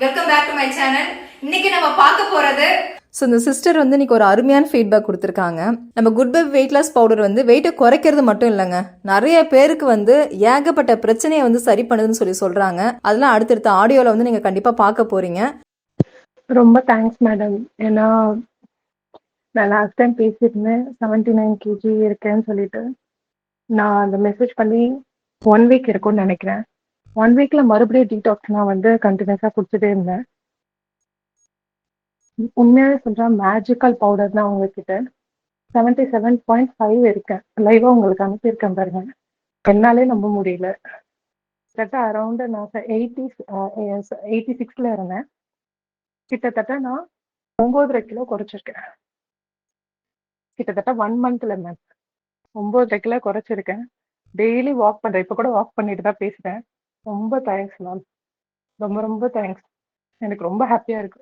Welcome back to my channel. இன்னைக்கு நம்ம பார்க்க போறது இந்த சிஸ்டர் வந்து இன்னைக்கு ஒரு அருமையான ஃபீட்பேக் கொடுத்துருக்காங்க. நம்ம good bye weight loss powder வந்து வெயிட்டை குறைக்கிறது மட்டும் இல்லைங்க, நிறைய பேருக்கு வந்து ஏகப்பட்ட பிரச்சனையை வந்து சரி பண்ணுதுன்னு சொல்றாங்க. அதெல்லாம் அடுத்தடுத்த ஆடியோவில் வந்து நீங்கள் கண்டிப்பாக பார்க்க போறீங்க. ரொம்ப தேங்க்ஸ் மேடம். ஏன்னா நான் லாஸ்ட் டைம் பேசியிருந்தேன் 79 கேஜி இருக்கேன்னு சொல்லிட்டு. நான் அந்த மெசேஜ் பண்ணி 1 வீக் இருக்கும்னு நினைக்கிறேன். 1 வீக்ல மறுபடியும் டீடாக்ஸ் நான் வந்து கண்டினியூஸாக குடிச்சிட்டே இருந்தேன். உண்மையாவே சொல்கிறேன், மேஜிக்கல் பவுடர் தான் உங்ககிட்ட. 77.5 இருக்கேன். லைவாக உங்களுக்கு அனுப்பியிருக்கேன் பாருங்க. என்னாலே நம்ப முடியல. கிட்டத்தட்ட அரௌண்டு நான் 86ல இருந்தேன். கிட்டத்தட்ட நான் 9.5 கிலோ குறைச்சிருக்கேன். கிட்டத்தட்ட 1 மந்த்ல மேம் 9.5 கிலோ குறைச்சிருக்கேன். டெய்லி வாக் பண்றேன். இப்போ கூட வாக் பண்ணிட்டு தான் பேசுறேன். ரொம்ப தேங்க்ஸ் மேம். ரொம்ப ரொம்ப தேங்க்ஸ். எனக்கு ரொம்ப ஹாப்பியா இருக்கு.